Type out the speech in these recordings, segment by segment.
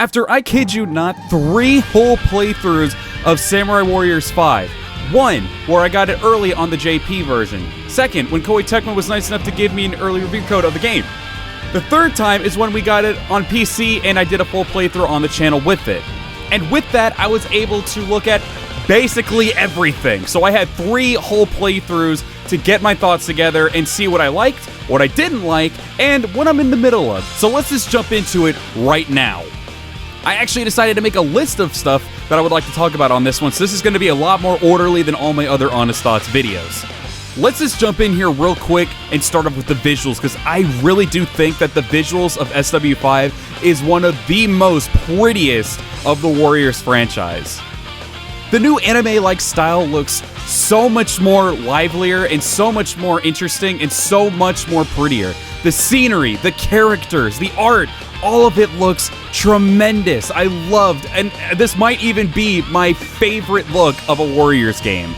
After, I kid you not, 3 whole playthroughs of Samurai Warriors 5. 1, where I got it early on the JP version. 2nd, when Koei Tecmo was nice enough to give me an early review code of the game. The 3rd time is when we got it on PC and I did a full playthrough on the channel with it. And with that, I was able to look at basically everything. So I had 3 whole playthroughs to get my thoughts together and see what I liked, what I didn't like, and what I'm in the middle of. So let's just jump into it right now. I actually decided to make a list of stuff that I would like to talk about on this one, so this is going to be a lot more orderly than all my other Honest Thoughts videos. Let's just jump in here real quick and start off with the visuals, because I really do think that the visuals of SW5 is one of the most prettiest of the Warriors franchise. The new anime-like style looks so much more livelier and so much more interesting and so much more prettier. The scenery, the characters, the art, all of it looks tremendous. I loved, and this might even be my favorite look of a Warriors game.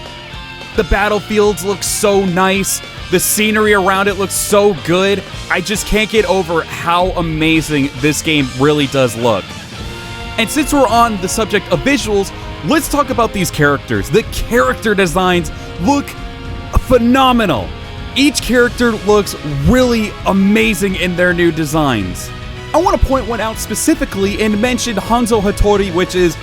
The battlefields look so nice. The scenery around it looks so good. I just can't get over how amazing this game really does look. And since we're on the subject of visuals, let's talk about these characters. The character designs look phenomenal. Each character looks really amazing in their new designs. I want to point one out specifically and mention Hanzo Hattori, which is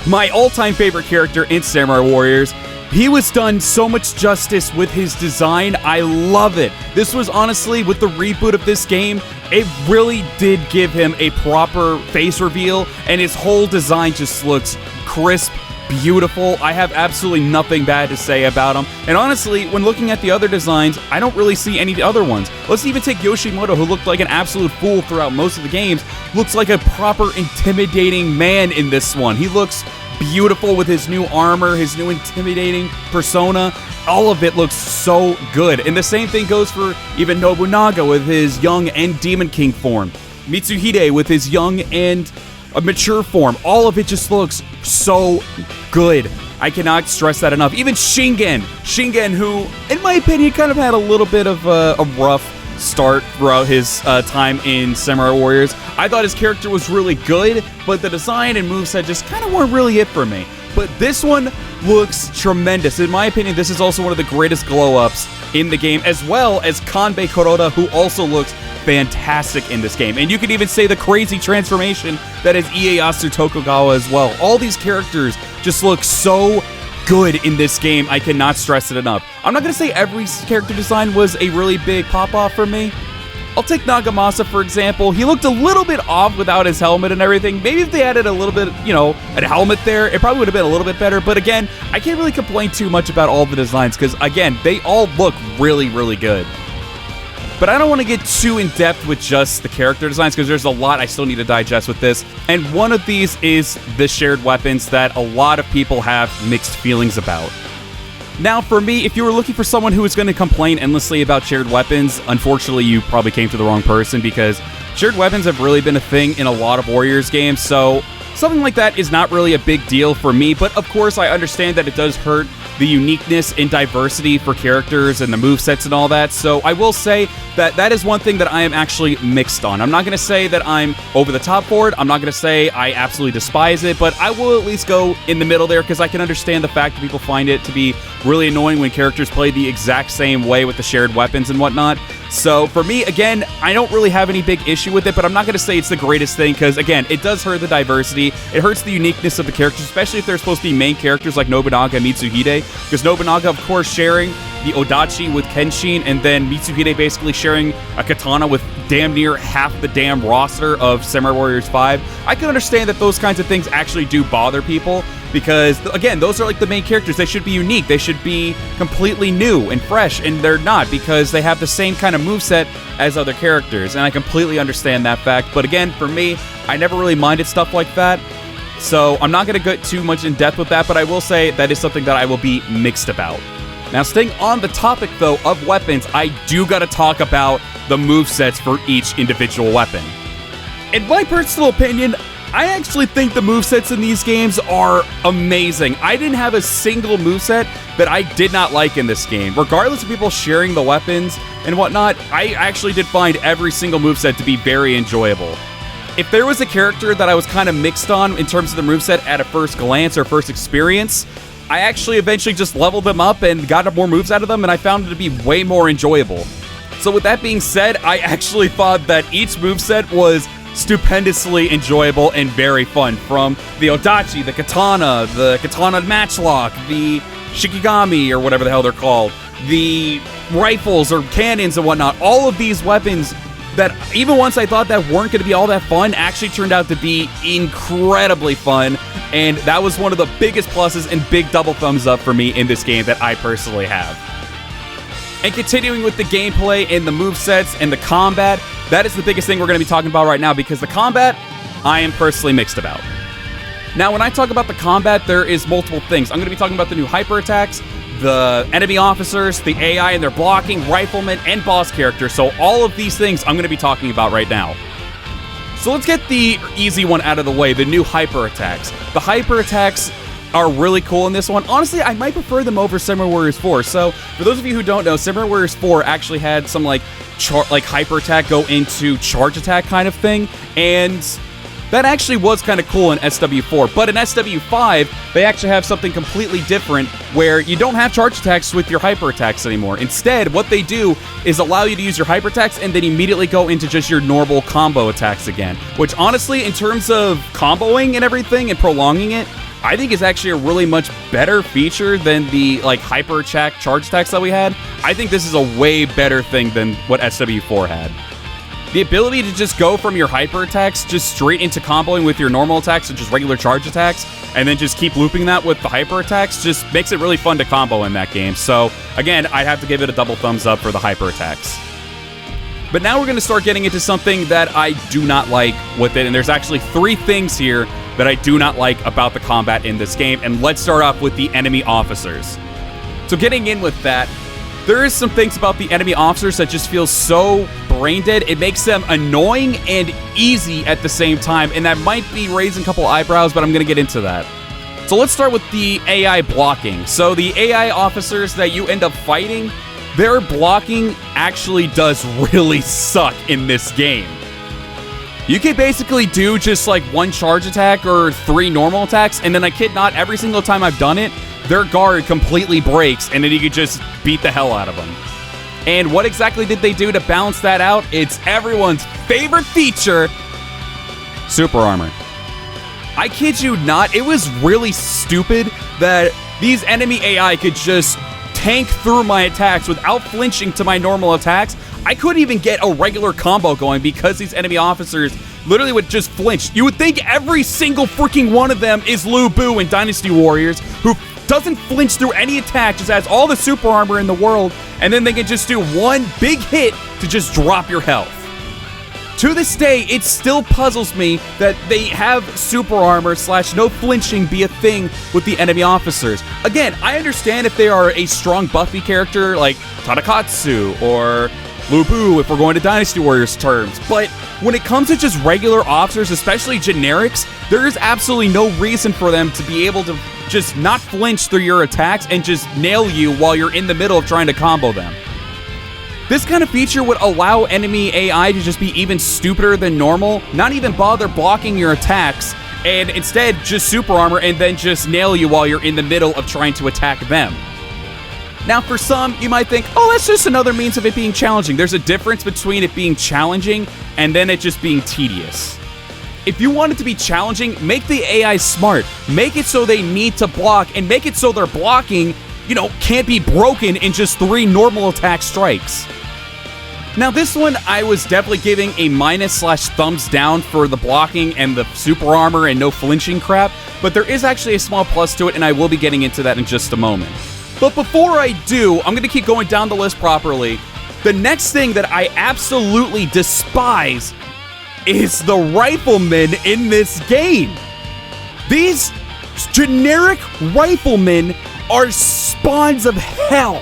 my all-time favorite character in Samurai Warriors. He was done so much justice with his design. I love it. This was honestly, with the reboot of this game, it really did give him a proper face reveal, and his whole design just looks crisp, beautiful. I have absolutely nothing bad to say about him. And honestly, when looking at the other designs, I don't really see any other ones. Let's even take Yoshimoto, who looked like an absolute fool throughout most of the games. Looks like a proper intimidating man in this one. He looks beautiful with his new armor, his new intimidating persona. All of it looks so good. And the same thing goes for even Nobunaga with his young and Demon King form. Mitsuhide with his young and a mature form. All of it just looks so good. I cannot stress that enough. Even Shingen, who, in my opinion, kind of had a little bit of a rough start throughout his time in Samurai Warriors. I thought his character was really good, but the design and moveset just kind of weren't really it for me. But this one looks tremendous. In my opinion, this is also one of the greatest glow-ups in the game, as well as Kanbei Kuroda, who also looks fantastic in this game. And you could even say the crazy transformation that is Ieyasu Tokugawa as well. All these characters just look so good in this game. I cannot stress it enough. I'm not going to say every character design was a really big pop-off for me. I'll take Nagamasa, for example. He looked a little bit off without his helmet and everything. Maybe if they added a little bit, a helmet there, it probably would have been a little bit better. But again, I can't really complain too much about all the designs because, again, they all look really, really good. But I don't want to get too in-depth with just the character designs because there's a lot I still need to digest with this. And one of these is the shared weapons that a lot of people have mixed feelings about. Now, for me, if you were looking for someone who is going to complain endlessly about shared weapons, unfortunately, you probably came to the wrong person because shared weapons have really been a thing in a lot of Warriors games, so something like that is not really a big deal for me, but of course, I understand that it does hurt the uniqueness and diversity for characters and the movesets and all that, so I will say that that is one thing that I am actually mixed on. I'm not going to say that I'm over the top for it. I'm not going to say I absolutely despise it, but I will at least go in the middle there because I can understand the fact that people find it to be really annoying when characters play the exact same way with the shared weapons and whatnot. So for me, again, I don't really have any big issue with it, but I'm not going to say it's the greatest thing because, again, it does hurt the diversity. It hurts the uniqueness of the characters, especially if they're supposed to be main characters like Nobunaga and Mitsuhide, because Nobunaga, of course, sharing the Odachi with Kenshin, and then Mitsuhide basically sharing a katana with damn near half the damn roster of Samurai Warriors 5. I can understand that those kinds of things actually do bother people, because, again, those are like the main characters. They should be unique. They should be completely new and fresh, and they're not because they have the same kind of moveset as other characters, and I completely understand that fact. But again, for me, I never really minded stuff like that, so I'm not going to get too much in depth with that, but I will say that is something that I will be mixed about. Now, staying on the topic, though, of weapons, I do got to talk about the movesets for each individual weapon. In my personal opinion, I actually think the movesets in these games are amazing. I didn't have a single moveset that I did not like in this game. Regardless of people sharing the weapons and whatnot, I actually did find every single moveset to be very enjoyable. if there was a character that I was kind of mixed on in terms of the moveset at a first glance or first experience, I actually eventually just leveled them up and got more moves out of them, and I found it to be way more enjoyable. So with that being said, I actually thought that each moveset was stupendously enjoyable and very fun. From the Odachi, the katana matchlock, the shikigami, or whatever the hell they're called, the rifles or cannons and whatnot, all of these weapons that even once I thought that weren't going to be all that fun, actually turned out to be incredibly fun, and that was one of the biggest pluses and big double thumbs up for me in this game that I personally have. And continuing with the gameplay and the movesets and the combat, that is the biggest thing we're going to be talking about right now, because the combat, I am personally mixed about. Now, when I talk about the combat, there is multiple things. I'm going to be talking about the new hyper attacks, the enemy officers, the AI and their blocking, riflemen, and boss characters. So all of these things I'm going to be talking about right now. So let's get the easy one out of the way, the new hyper attacks. The hyper attacks are really cool in this one. Honestly, I might prefer them over Samurai Warriors 4. So for those of you who don't know, Samurai Warriors 4 actually had some like hyper attack go into charge attack kind of thing, and that actually was kind of cool in SW4, but in SW5, they actually have something completely different where you don't have charge attacks with your hyper attacks anymore. Instead, what they do is allow you to use your hyper attacks and then immediately go into just your normal combo attacks again, which honestly, in terms of comboing and everything and prolonging it, I think is actually a really much better feature than the like hyper attack charge attacks that we had. I think this is a way better thing than what SW4 had. The ability to just go from your hyper attacks just straight into comboing with your normal attacks and just regular charge attacks, and then just keep looping that with the hyper attacks, just makes it really fun to combo in that game. So again, I'd have to give it a double thumbs up for the hyper attacks. But now we're going to start getting into something that I do not like with it, and there's actually 3 things here that I do not like about the combat in this game, and let's start off with the enemy officers. So getting in with that, there is some things about the enemy officers that just feel so brain dead. It makes them annoying and easy at the same time, and that might be raising a couple eyebrows, but I'm going to get into that. So let's start with the AI blocking. So the AI officers that you end up fighting, their blocking actually does really suck in this game. You can basically do just like 1 charge attack or 3 normal attacks, and then I kid not, every single time I've done it, their guard completely breaks, and then you could just beat the hell out of them. And what exactly did they do to balance that out? It's everyone's favorite feature, super armor. I kid you not, it was really stupid that these enemy AI could just tank through my attacks without flinching to my normal attacks. I couldn't even get a regular combo going because these enemy officers literally would just flinch. You would think every single freaking one of them is Lu Bu in Dynasty Warriors, who doesn't flinch through any attack, just has all the super armor in the world, and then they can just do 1 big hit to just drop your health. To this day, it still puzzles me that they have super armor / no flinching be a thing with the enemy officers. Again, I understand if they are a strong buffy character like Tadakatsu or Lu Bu if we're going to Dynasty Warriors terms, but when it comes to just regular officers, especially generics, there is absolutely no reason for them to be able to just not flinch through your attacks and just nail you while you're in the middle of trying to combo them. This kind of feature would allow enemy AI to just be even stupider than normal, not even bother blocking your attacks, and instead just super armor and then just nail you while you're in the middle of trying to attack them. Now, for some, you might think, oh, that's just another means of it being challenging. There's a difference between it being challenging and then it just being tedious. If you want it to be challenging, make the AI smart. Make it so they need to block, and make it so their blocking, can't be broken in just 3 normal attack strikes. Now, this one, I was definitely giving a minus / thumbs down for the blocking and the super armor and no flinching crap, but there is actually a small plus to it, and I will be getting into that in just a moment. But before I do, I'm going to keep going down the list properly. The next thing that I absolutely despise is the riflemen in this game. These generic riflemen are spawns of hell.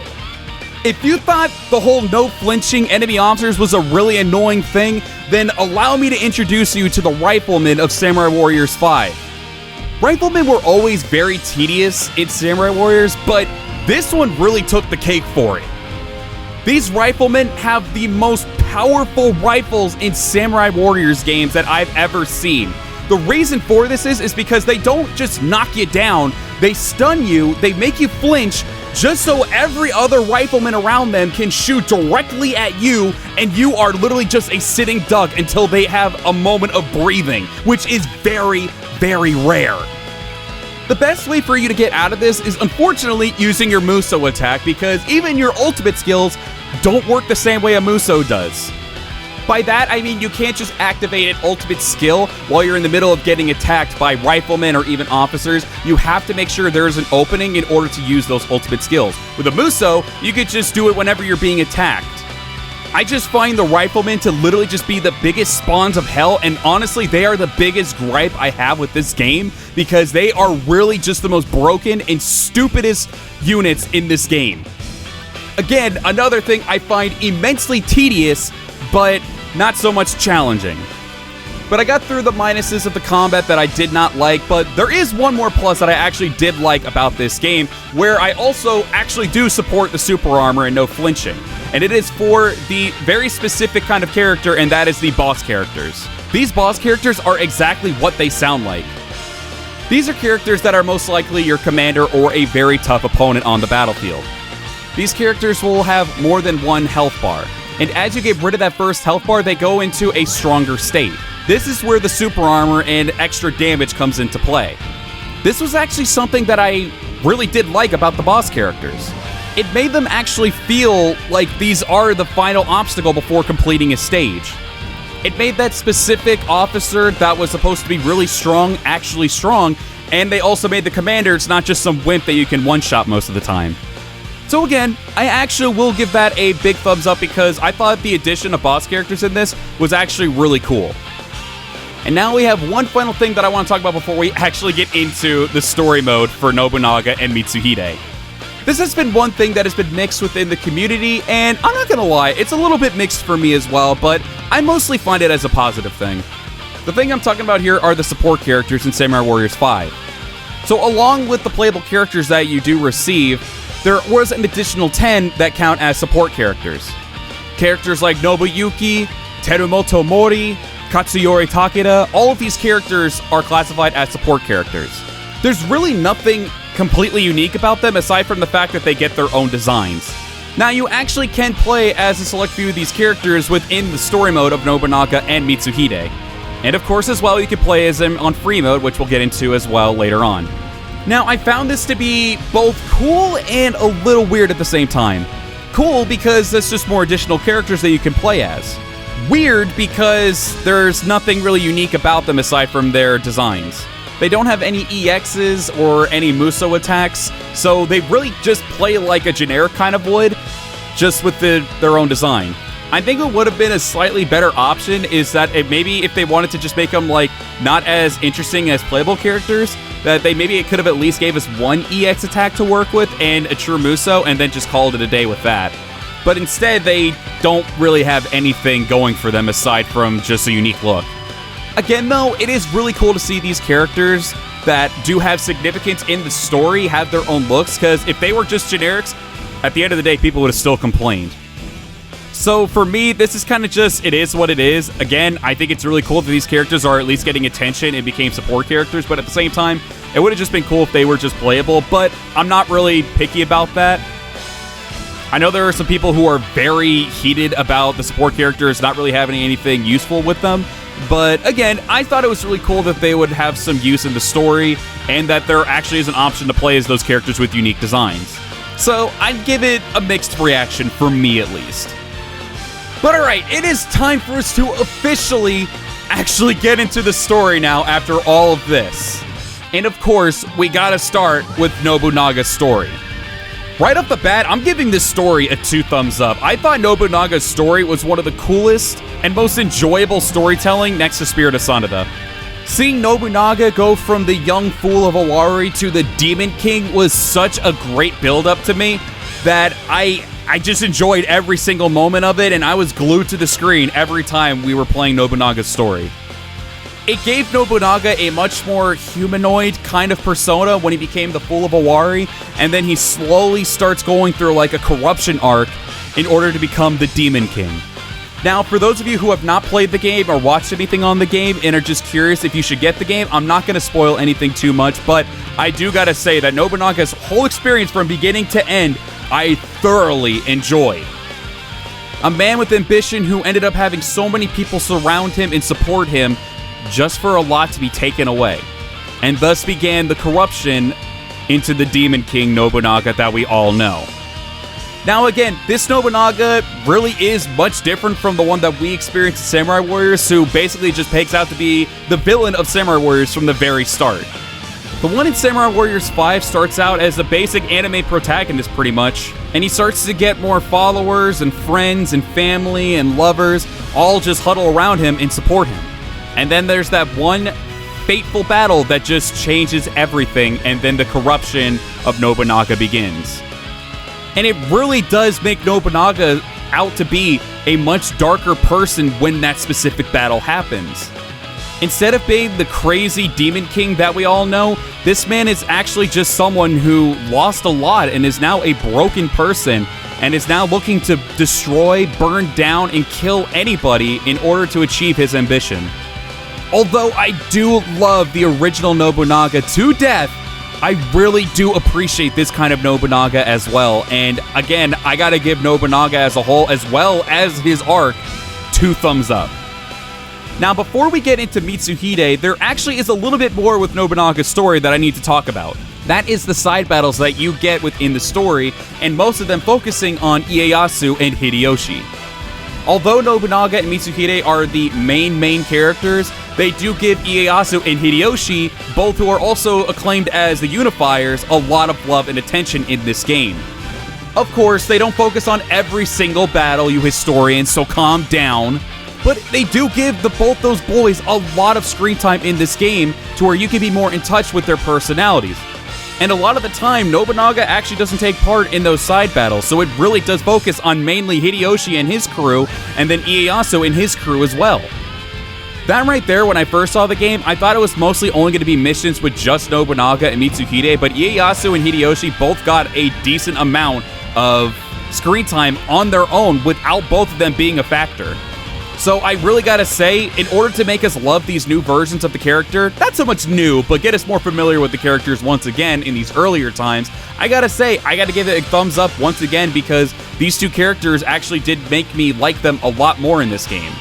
If you thought the whole no flinching enemy officers was a really annoying thing, then allow me to introduce you to the Riflemen of Samurai Warriors 5. Riflemen were always very tedious in Samurai Warriors, but this one really took the cake for it. These Riflemen have the most powerful rifles in Samurai Warriors games that I've ever seen. The reason for this is because they don't just knock you down, they stun you, they make you flinch, just so every other Rifleman around them can shoot directly at you, and you are literally just a sitting duck until they have a moment of breathing, which is very, very rare. The best way for you to get out of this is unfortunately using your Muso attack, because even your ultimate skills don't work the same way a Muso does. By that, I mean you can't just activate an ultimate skill while you're in the middle of getting attacked by Riflemen or even officers. You have to make sure there's an opening in order to use those ultimate skills. With a Muso, you could just do it whenever you're being attacked. I just find the Riflemen to literally just be the biggest spawns of hell, and honestly, they are the biggest gripe I have with this game, because they are really just the most broken and stupidest units in this game. Again, another thing I find immensely tedious, but not so much challenging. But I got through the minuses of the combat that I did not like, but there is one more plus that I actually did like about this game, where I also actually do support the super armor and no flinching. And it is for the very specific kind of character, and that is the boss characters. These boss characters are exactly what they sound like. These are characters that are most likely your commander or a very tough opponent on the battlefield. These characters will have more than one health bar, and as you get rid of that first health bar, they go into a stronger state. This is where the super armor and extra damage comes into play. This was actually something that I really did like about the boss characters. It made them actually feel like these are the final obstacle before completing a stage. It made that specific officer that was supposed to be really strong actually strong, and they also made the commander, it's not just some wimp that you can one-shot most of the time. So again, I actually will give that a big thumbs up, because I thought the addition of boss characters in this was actually really cool. And now we have one final thing that I want to talk about before we actually get into the story mode for Nobunaga and Mitsuhide. This has been one thing that has been mixed within the community, and I'm not gonna lie, it's a little bit mixed for me as well, but I mostly find it as a positive thing. The thing I'm talking about here are the support characters in Samurai Warriors 5. So along with the playable characters that you do receive, there was an additional 10 that count as support characters. Characters like Nobuyuki, Terumoto Mori, Katsuyori Takeda, all of these characters are classified as support characters. There's really nothing completely unique about them aside from the fact that they get their own designs. Now, you actually can play as a select few of these characters within the story mode of Nobunaga and Mitsuhide. And of course, as well, you can play as them on free mode, which we'll get into as well later on. Now, I found this to be both cool and a little weird at the same time. Cool because there's just more additional characters that you can play as. Weird because there's nothing really unique about them aside from their designs. They don't have any EXs or any Muso attacks, so they really just play like a generic kind of would, just with their own design. I think what would have been a slightly better option is that maybe if they wanted to just make them like not as interesting as playable characters, that maybe it could have at least gave us one EX attack to work with and a true Muso, and then just called it a day with that. But instead, they don't really have anything going for them aside from just a unique look. Again, though, it is really cool to see these characters that do have significance in the story have their own looks, because if they were just generics, at the end of the day, people would have still complained. So for me, this is kind of just, it is what it is. Again, I think it's really cool that these characters are at least getting attention and became support characters, but at the same time, it would have just been cool if they were just playable, but I'm not really picky about that. I know there are some people who are very heated about the support characters not really having anything useful with them, but again, I thought it was really cool that they would have some use in the story, and that there actually is an option to play as those characters with unique designs. So I'd give it a mixed reaction, for me at least. But alright, it is time for us to officially actually get into the story now after all of this. And of course, we gotta start with Nobunaga's story. Right off the bat, I'm giving this story a 2 thumbs up. I thought Nobunaga's story was one of the coolest and most enjoyable storytelling next to Spirit of Sanada. Seeing Nobunaga go from the young fool of Owari to the Demon King was such a great build-up to me that I just enjoyed every single moment of it, and I was glued to the screen every time we were playing Nobunaga's story. It gave Nobunaga a much more humanoid kind of persona when he became the Fool of Owari, and then he slowly starts going through like a corruption arc, in order to become the Demon King. Now, for those of you who have not played the game or watched anything on the game and are just curious if you should get the game, I'm not going to spoil anything too much, but I do got to say that Nobunaga's whole experience from beginning to end, I thoroughly enjoyed. A man with ambition who ended up having so many people surround him and support him just for a lot to be taken away. And thus began the corruption into the Demon King Nobunaga that we all know. Now again, this Nobunaga really is much different from the one that we experienced in Samurai Warriors, who basically just makes out to be the villain of Samurai Warriors from the very start. The one in Samurai Warriors 5 starts out as a basic anime protagonist pretty much, and he starts to get more followers and friends and family and lovers all just huddle around him and support him. And then there's that one fateful battle that just changes everything, and then the corruption of Nobunaga begins. And it really does make Nobunaga out to be a much darker person when that specific battle happens. Instead of being the crazy Demon King that we all know, this man is actually just someone who lost a lot and is now a broken person and is now looking to destroy, burn down, and kill anybody in order to achieve his ambition. Although I do love the original Nobunaga to death, I really do appreciate this kind of Nobunaga as well. And again, I gotta give Nobunaga as a whole, as well as his arc, 2 thumbs up. Now, before we get into Mitsuhide, there actually is a little bit more with Nobunaga's story that I need to talk about. That is the side battles that you get within the story, and most of them focusing on Ieyasu and Hideyoshi. Although Nobunaga and Mitsuhide are the main characters, they do give Ieyasu and Hideyoshi, both who are also acclaimed as the Unifiers, a lot of love and attention in this game. Of course, they don't focus on every single battle, you historians, so calm down. But they do give both those boys a lot of screen time in this game to where you can be more in touch with their personalities. And a lot of the time, Nobunaga actually doesn't take part in those side battles, so it really does focus on mainly Hideyoshi and his crew, and then Ieyasu and his crew as well. That right there, when I first saw the game, I thought it was mostly only going to be missions with just Nobunaga and Mitsuhide, but Ieyasu and Hideyoshi both got a decent amount of screen time on their own without both of them being a factor. So I really gotta say, in order to make us love these new versions of the character, not so much new, but get us more familiar with the characters once again in these earlier times, I gotta say, I gotta give it a thumbs up once again because these 2 characters actually did make me like them a lot more in this game.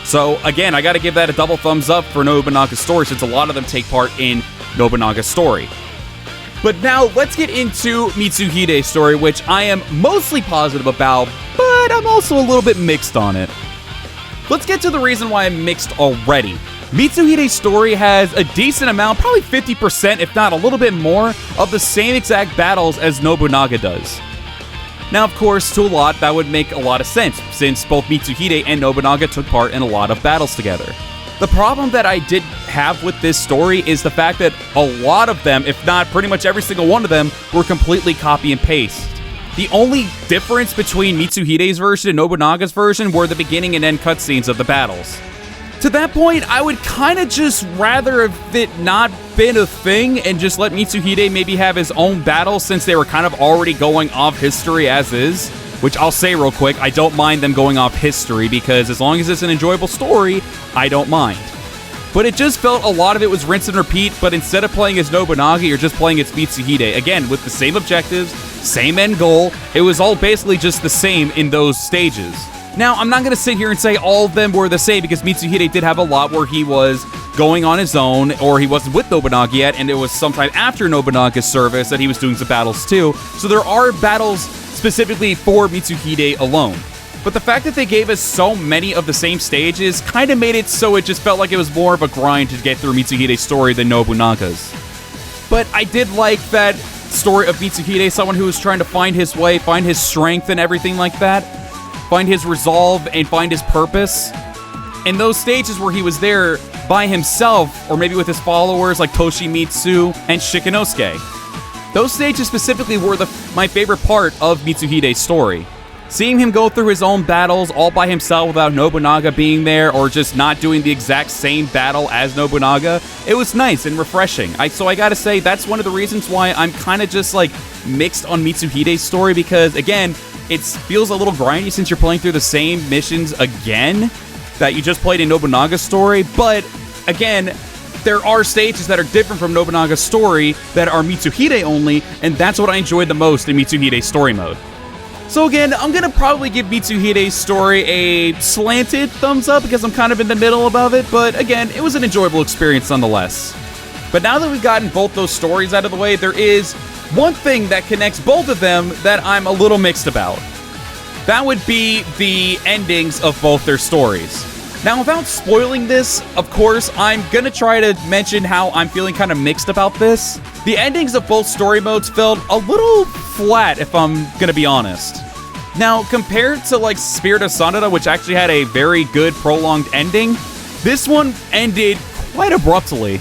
So again, I gotta give that a double thumbs up for Nobunaga's story since a lot of them take part in Nobunaga's story. But now, let's get into Mitsuhide's story, which I am mostly positive about, but I'm also a little bit mixed on it. Let's get to the reason why I'm mixed already. Mitsuhide's story has a decent amount, probably 50%, if not a little bit more, of the same exact battles as Nobunaga does. Now, of course, to a lot, that would make a lot of sense, since both Mitsuhide and Nobunaga took part in a lot of battles together. The problem that I did have with this story is the fact that a lot of them, if not pretty much every single one of them, were completely copy and paste. The only difference between Mitsuhide's version and Nobunaga's version were the beginning and end cutscenes of the battles. To that point, I would kind of just rather have it not been a thing and just let Mitsuhide maybe have his own battles since they were kind of already going off history as is. Which I'll say real quick, I don't mind them going off history because as long as it's an enjoyable story, I don't mind. But it just felt a lot of it was rinse and repeat, but instead of playing as Nobunaga, you're just playing as Mitsuhide. Again, with the same objectives, same end goal, it was all basically just the same in those stages. Now, I'm not going to sit here and say all of them were the same because Mitsuhide did have a lot where he was going on his own or he wasn't with Nobunaga yet, and it was sometime after Nobunaga's service that he was doing some battles too. So there are battles specifically for Mitsuhide alone. But the fact that they gave us so many of the same stages kind of made it so it just felt like it was more of a grind to get through Mitsuhide's story than Nobunaga's. But I did like that story of Mitsuhide, someone who was trying to find his way, find his strength and everything like that, find his resolve and find his purpose. And those stages where he was there by himself, or maybe with his followers like Toshimitsu and Shikanosuke. Those stages specifically were my favorite part of Mitsuhide's story. Seeing him go through his own battles all by himself without Nobunaga being there or just not doing the exact same battle as Nobunaga, it was nice and refreshing. So I gotta say, that's one of the reasons why I'm kind of just like mixed on Mitsuhide's story because, again, it feels a little grindy since you're playing through the same missions again that you just played in Nobunaga's story, but again, there are stages that are different from Nobunaga's story that are Mitsuhide only, and that's what I enjoyed the most in Mitsuhide's story mode. So again, I'm gonna probably give Mitsuhide's story a slanted thumbs up because I'm kind of in the middle above it, but again, it was an enjoyable experience nonetheless. But now that we've gotten both those stories out of the way, there is one thing that connects both of them that I'm a little mixed about. That would be the endings of both their stories. Now, without spoiling this, of course, I'm gonna try to mention how I'm feeling kind of mixed about this. The endings of both story modes felt a little flat, if I'm gonna be honest. Now, compared to, like, Spirit of Sanada, which actually had a very good prolonged ending, this one ended quite abruptly.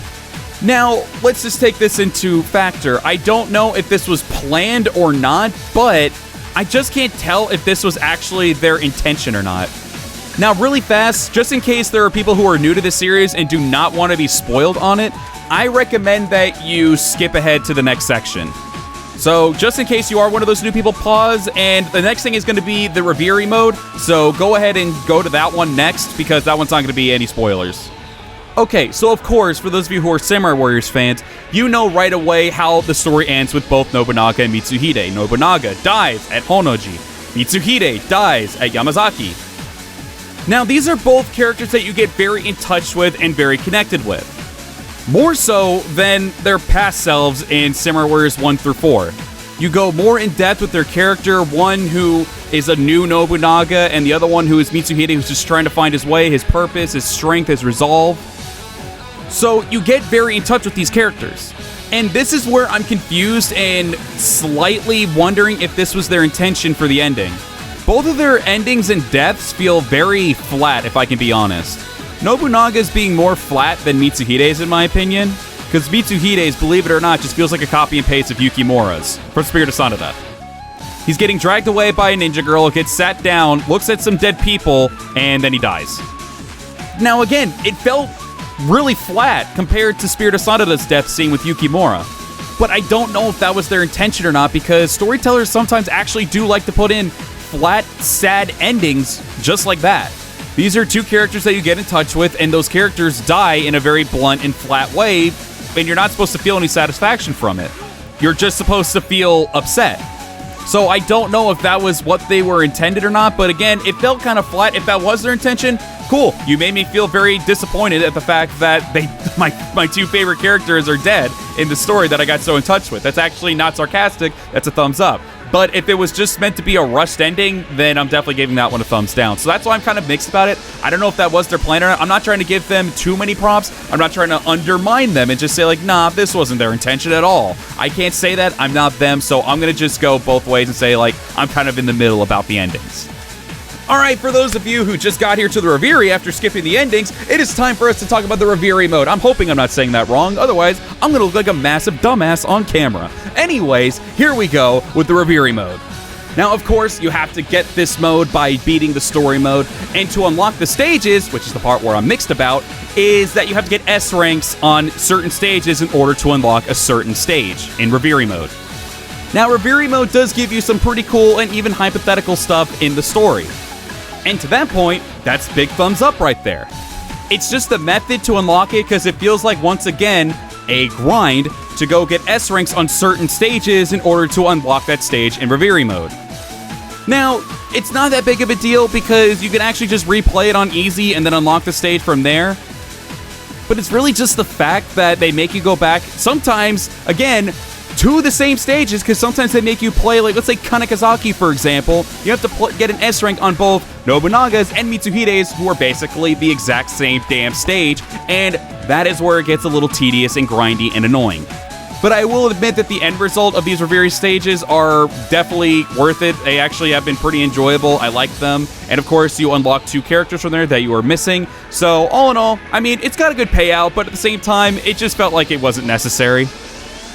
Now, let's just take this into factor. I don't know if this was planned or not, but I just can't tell if this was actually their intention or not. Now, really fast, just in case there are people who are new to this series and do not want to be spoiled on it, I recommend that you skip ahead to the next section. So, just in case you are one of those new people, pause, and the next thing is going to be the Reverie mode, so go ahead and go to that one next, because that one's not going to be any spoilers. Okay, so of course, for those of you who are Samurai Warriors fans, you know right away how the story ends with both Nobunaga and Mitsuhide. Nobunaga dies at Honnoji. Mitsuhide dies at Yamazaki. Now, these are both characters that you get very in touch with and very connected with. More so than their past selves in Samurai Warriors 1 through 4. You go more in depth with their character, one who is a new Nobunaga, and the other one who is Mitsuhide, who's just trying to find his way, his purpose, his strength, his resolve. So you get very in touch with these characters. And this is where I'm confused and slightly wondering if this was their intention for the ending. Both of their endings and deaths feel very flat, if I can be honest. Nobunaga's being more flat than Mitsuhide's, in my opinion, because Mitsuhide's, believe it or not, just feels like a copy and paste of Yukimura's from Spirit of Sanada. He's getting dragged away by a ninja girl, gets sat down, looks at some dead people, and then he dies. Now again, it felt really flat compared to Spirit of Sanada's death scene with Yukimura. But I don't know if that was their intention or not, because storytellers sometimes actually do like to put in flat, sad endings just like that. These are two characters that you get in touch with, and those characters die in a very blunt and flat way, and you're not supposed to feel any satisfaction from it. You're just supposed to feel upset. So I don't know if that was what they were intended or not, but again, it felt kind of flat. If that was their intention, cool. You made me feel very disappointed at the fact that my two favorite characters are dead in the story that I got so in touch with. That's actually not sarcastic. That's a thumbs up. But if it was just meant to be a rushed ending, then I'm definitely giving that one a thumbs down. So that's why I'm kind of mixed about it. I don't know if that was their plan or not. I'm not trying to give them too many props. I'm not trying to undermine them and just say, like, nah, this wasn't their intention at all. I can't say that. I'm not them. So I'm going to just go both ways and say, like, I'm kind of in the middle about the endings. All right, for those of you who just got here to the Reverie after skipping the endings, it is time for us to talk about the Reverie mode. I'm hoping I'm not saying that wrong, otherwise I'm gonna look like a massive dumbass on camera. Anyways, here we go with the Reverie mode. Now, of course, you have to get this mode by beating the story mode, and to unlock the stages, which is the part where I'm mixed about, is that you have to get S ranks on certain stages in order to unlock a certain stage in Reverie mode. Now, Reverie mode does give you some pretty cool and even hypothetical stuff in the story. And to that point, that's big thumbs up right there. It's just the method to unlock it because it feels like, once again, a grind to go get S ranks on certain stages in order to unlock that stage in Reverie mode. Now, it's not that big of a deal because you can actually just replay it on easy and then unlock the stage from there. But it's really just the fact that they make you go back, sometimes, again, to the same stages, because sometimes they make you play, like, let's say Kanekazaki, for example. You have to get an S rank on both Nobunaga's and Mitsuhide's, who are basically the exact same damn stage, and that is where it gets a little tedious and grindy and annoying. But I will admit that the end result of these Reverie stages are definitely worth it. They actually have been pretty enjoyable. I like them. And of course, you unlock two characters from there that you are missing. So all in all, I mean, it's got a good payout, but at the same time, it just felt like it wasn't necessary.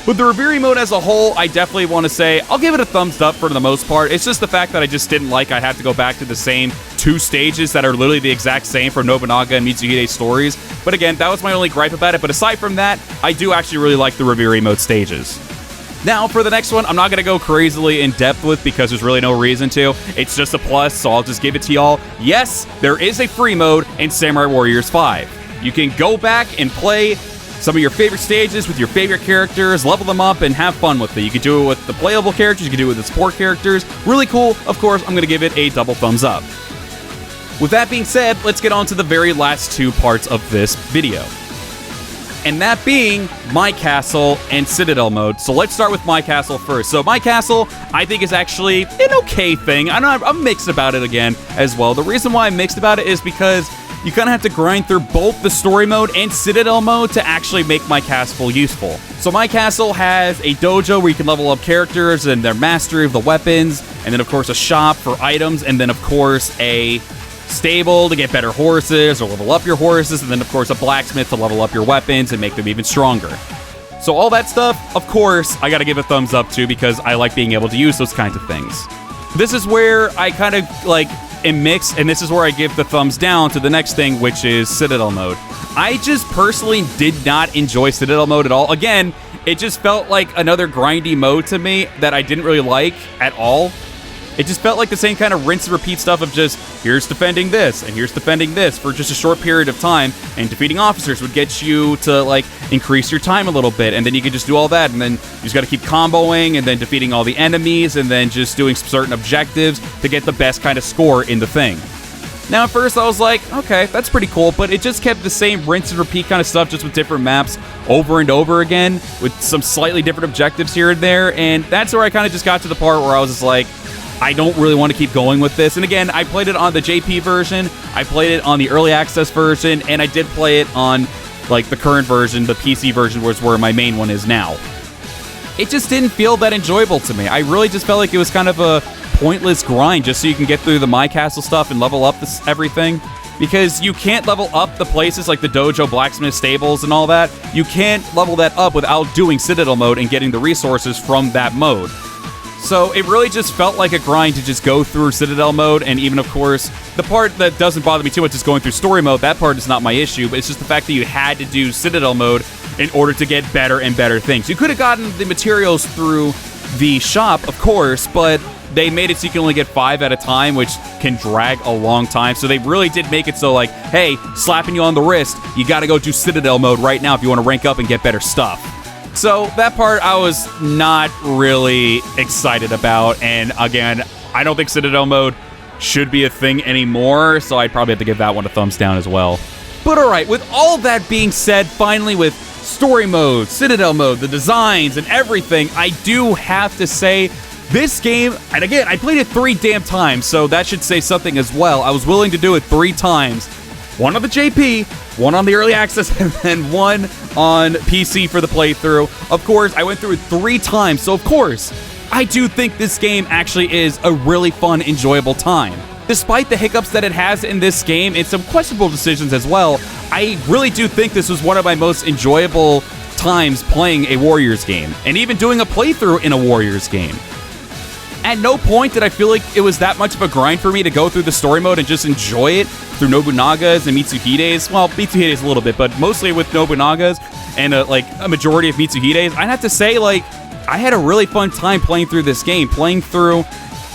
With the Reverie mode as a whole, I definitely want to say I'll give it a thumbs up for the most part. It's just the fact that I just didn't like I had to go back to the same two stages that are literally the exact same for Nobunaga and Mitsuhide's stories. But again, that was my only gripe about it. But aside from that, I do actually really like the Reverie mode stages. Now, for the next one, I'm not going to go crazily in depth with because there's really no reason to. It's just a plus, so I'll just give it to y'all. Yes, there is a free mode in Samurai Warriors 5. You can go back and play some of your favorite stages with your favorite characters, level them up, and have fun with it. You can do it with the playable characters, you can do it with the support characters. Really cool. Of course, I'm going to give it a double thumbs up. With that being said, let's get on to the very last two parts of this video. And that being My Castle and Citadel mode. So let's start with My Castle first. So My Castle, I think, is actually an okay thing. I'm mixed about it again as well. The reason why I'm mixed about it is because you kind of have to grind through both the story mode and Citadel mode to actually make My Castle useful. So My Castle has a dojo where you can level up characters and their mastery of the weapons, and then of course a shop for items, and then of course a stable to get better horses or level up your horses, and then of course a blacksmith to level up your weapons and make them even stronger. So all that stuff, of course, I gotta give a thumbs up to because I like being able to use those kinds of things. This is where I kind of like am mixed, and this is where I give the thumbs down to the next thing, which is Citadel mode. I just personally did not enjoy Citadel mode at all. Again, it just felt like another grindy mode to me that I didn't really like at all. It just felt like the same kind of rinse and repeat stuff of just, here's defending this, and here's defending this for just a short period of time, and defeating officers would get you to, like, increase your time a little bit, and then you could just do all that, and then you just gotta keep comboing, and then defeating all the enemies, and then just doing certain objectives to get the best kind of score in the thing. Now, at first, I was like, okay, that's pretty cool, but it just kept the same rinse and repeat kind of stuff, just with different maps over and over again, with some slightly different objectives here and there, and that's where I kind of just got to the part where I was just like, I don't really want to keep going with this. And again, I played it on the JP version, I played it on the early access version, and I did play it on like the current version, the PC version, was where my main one is now. It just didn't feel that enjoyable to me. I really just felt like it was kind of a pointless grind just so you can get through the My Castle stuff and level up this everything. Because you can't level up the places like the dojo, blacksmith, stables, and all that. You can't level that up without doing Citadel mode and getting the resources from that mode. So it really just felt like a grind to just go through Citadel mode, and even, of course, the part that doesn't bother me too much is going through story mode. That part is not my issue, but it's just the fact that you had to do Citadel mode in order to get better and better things. You could have gotten the materials through the shop, of course, but they made it so you can only get 5 at a time, which can drag a long time. So they really did make it so, like, hey, slapping you on the wrist, you gotta go do Citadel mode right now if you want to rank up and get better stuff. So that part I was not really excited about, and again, I don't think Citadel mode should be a thing anymore, so I'd probably have to give that one a thumbs down as well. But alright, with all that being said, finally with story mode, Citadel mode, the designs, and everything, I do have to say, this game, and again, I played it 3 damn times, so that should say something as well. I was willing to do it 3 times. One on the JP, one on the early access, and then one on PC for the playthrough. Of course, I went through it 3 times, so of course, I do think this game actually is a really fun, enjoyable time. Despite the hiccups that it has in this game, and some questionable decisions as well, I really do think this was one of my most enjoyable times playing a Warriors game, and even doing a playthrough in a Warriors game. At no point did I feel like it was that much of a grind for me to go through the story mode and just enjoy it through Nobunaga's and Mitsuhide's. Well, Mitsuhide's a little bit, but mostly with Nobunaga's and like a majority of Mitsuhide's. I'd have to say, like, I had a really fun time playing through this game. Playing through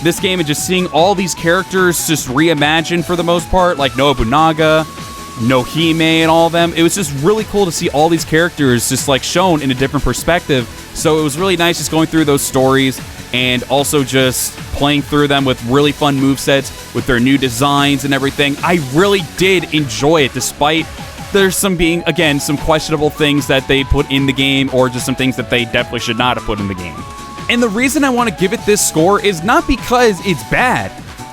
this game and just seeing all these characters just reimagined for the most part, like Nobunaga, Nohime, and all of them. It was just really cool to see all these characters just like shown in a different perspective. So it was really nice just going through those stories and also just playing through them with really fun movesets, with their new designs and everything. I really did enjoy it, despite there's some being, again, some questionable things that they put in the game, or just some things that they definitely should not have put in the game. And the reason I want to give it this score is not because it's bad.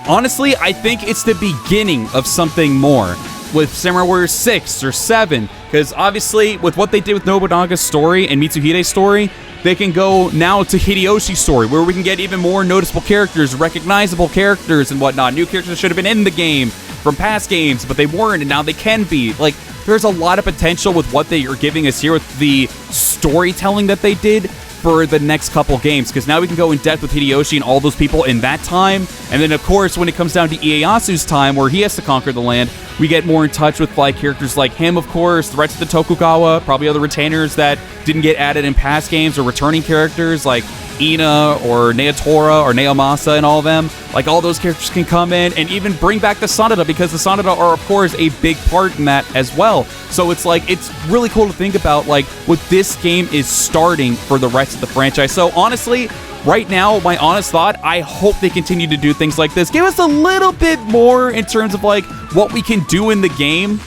Honestly, I think it's the beginning of something more with Samurai Warriors 6 or 7, because obviously with what they did with Nobunaga's story and Mitsuhide's story, they can go now to Hideyoshi's story, where we can get even more noticeable characters, recognizable characters and whatnot. New characters that should have been in the game from past games, but they weren't, and now they can be. Like, there's a lot of potential with what they are giving us here with the storytelling that they did for the next couple games, because now we can go in depth with Hideyoshi and all those people in that time. And then, of course, when it comes down to Ieyasu's time, where he has to conquer the land, we get more in touch with like characters like him, of course, the rest of the Tokugawa, probably other retainers that didn't get added in past games, or returning characters like Ina or Naotora or Naomasa and all of them. Like, all those characters can come in and even bring back the Sanada, because the Sanada are, of course, a big part in that as well. So it's like, it's really cool to think about like what this game is starting for the rest of the franchise. So honestly, right now, my honest thought, I hope they continue to do things like this. Give us a little bit more in terms of like what we can do in the game.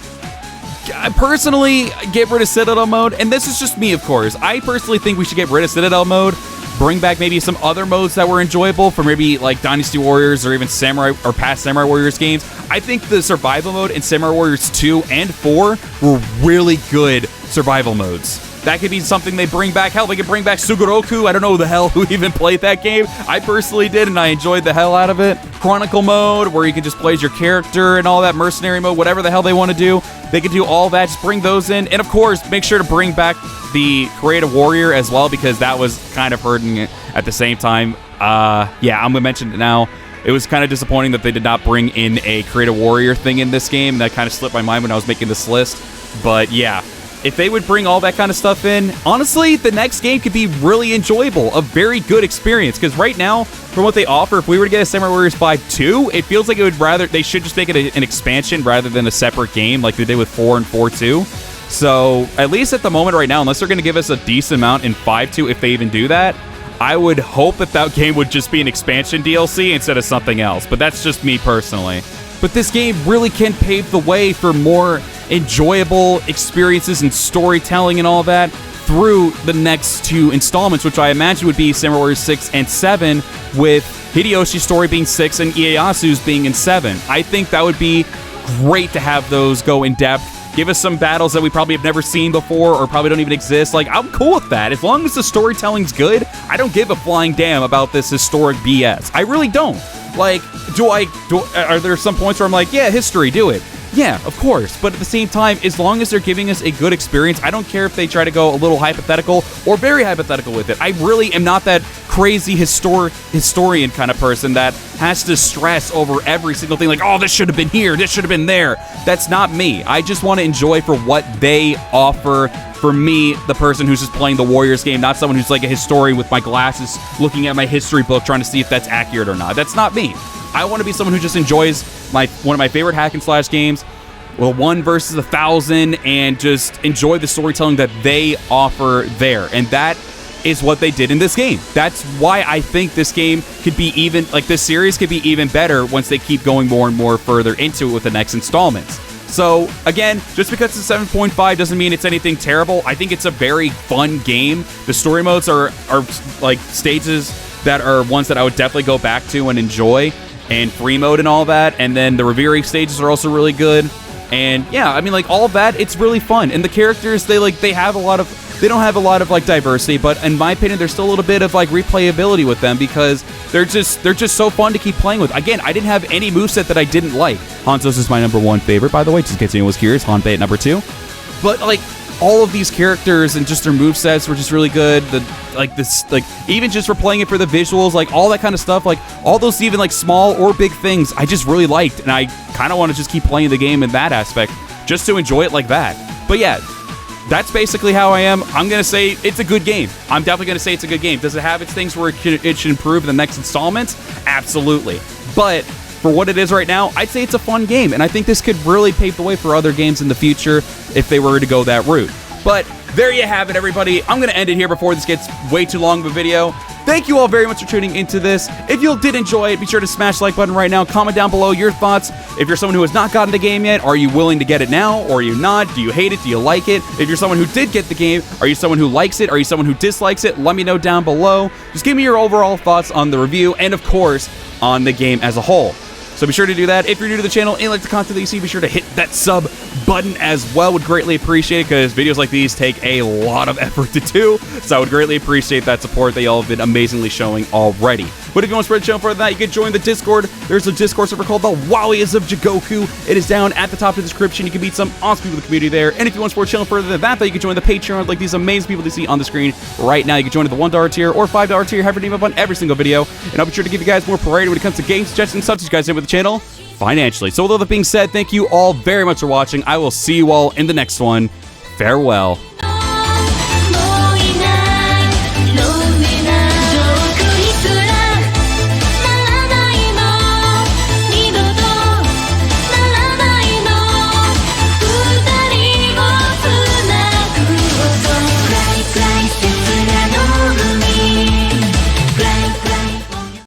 I personally, get rid of Citadel mode, and this is just me, of course. I personally think we should get rid of Citadel mode, bring back maybe some other modes that were enjoyable for maybe like Dynasty Warriors or even Samurai or past Samurai Warriors games. I think the survival mode in Samurai Warriors 2 and 4 were really good survival modes. That could be something they bring back. Hell, they could bring back Sugoroku. I don't know who the hell who even played that game. I personally did, and I enjoyed the hell out of it. Chronicle mode, where you can just play as your character and all that. Mercenary mode, whatever the hell they want to do. They can do all that. Just bring those in. And, of course, make sure to bring back the Creative Warrior as well, because that was kind of hurting it at the same time. Yeah, I'm going to mention it now. It was kind of disappointing that they did not bring in a Creative Warrior thing in this game. That kind of slipped my mind when I was making this list. But, yeah. If they would bring all that kind of stuff in, honestly, the next game could be really enjoyable, a very good experience. Because right now, from what they offer, if we were to get a Samurai Warriors 5 2, it feels like they should just make it an expansion rather than a separate game like they did with 4 and 4-2. So, at least at the moment right now, unless they're going to give us a decent amount in 5-2, if they even do that, I would hope that game would just be an expansion DLC instead of something else. But that's just me personally. But this game really can pave the way for more enjoyable experiences and storytelling and all that through the next 2 installments, which I imagine would be Samurai Warriors 6 and 7, with Hideyoshi's story being 6 and Ieyasu's being in 7. I think that would be great to have those go in depth. Give us some battles that we probably have never seen before or probably don't even exist. Like, I'm cool with that. As long as the storytelling's good, I don't give a flying damn about this historic BS. I really don't. Like, are there some points where I'm like, yeah, history, do it. Yeah, of course. But at the same time, as long as they're giving us a good experience, I don't care if they try to go a little hypothetical or very hypothetical with it. I really am not that crazy historian kind of person that has to stress over every single thing. Like, oh, this should have been here. This should have been there. That's not me. I just want to enjoy for what they offer. For me, the person who's just playing the Warriors game, not someone who's like a historian with my glasses looking at my history book trying to see if that's accurate or not. That's not me. I want to be someone who just enjoys one of my favorite hack and slash games, well, 1 versus 1,000, and just enjoy the storytelling that they offer there. And that is what they did in this game. That's why I think this game could be even, like, this series could be even better once they keep going more and more further into it with the next installments. So, again, just because it's 7.5 doesn't mean it's anything terrible. I think it's a very fun game. The story modes are like stages that are ones that I would definitely go back to and enjoy, and free mode and all that. And then the Reverie stages are also really good. And yeah, I mean, like, all of that, it's really fun. And the characters, they have a lot of, they don't have a lot of like diversity, but in my opinion, there's still a little bit of like replayability with them, because they're just so fun to keep playing with. Again, I didn't have any moveset that I didn't like. Hanzo's is my #1 favorite, by the way, just in case anyone was curious. Hanbei at #2. But like, all of these characters and just their movesets were just really good. Even just for playing it for the visuals, like all that kind of stuff, like all those even like small or big things, I just really liked, and I kind of want to just keep playing the game in that aspect, just to enjoy it like that. But yeah, that's basically how I am. I'm going to say it's a good game. I'm definitely going to say it's a good game. Does it have its things where it should improve in the next installments? Absolutely. But for what it is right now, I'd say it's a fun game, and I think this could really pave the way for other games in the future if they were to go that route. But there you have it, everybody. I'm going to end it here before this gets way too long of a video. Thank you all very much for tuning into this. If you did enjoy it, be sure to smash the like button right now. Comment down below your thoughts. If you're someone who has not gotten the game yet, are you willing to get it now, or are you not? Do you hate it? Do you like it? If you're someone who did get the game, are you someone who likes it? Are you someone who dislikes it? Let me know down below. Just give me your overall thoughts on the review and, of course, on the game as a whole. So be sure to do that. If you're new to the channel and like the content that you see, be sure to hit that sub button as well. Would greatly appreciate it because videos like these take a lot of effort to do. So I would greatly appreciate that support that y'all have been amazingly showing already. But if you want to spread the channel further than that, you can join the Discord. There's a Discord server called the Wallies of Jigoku. It is down at the top of the description. You can meet some awesome people in the community there. And if you want to support the channel further than that, you can join the Patreon like these amazing people you see on the screen right now. You can join the $1 tier or $5 tier. Have your name up on every single video. And I'll be sure to give you guys more priority when it comes to game suggestions, such as you guys did with the channel financially. So with all that being said, thank you all very much for watching. I will see you all in the next one. Farewell.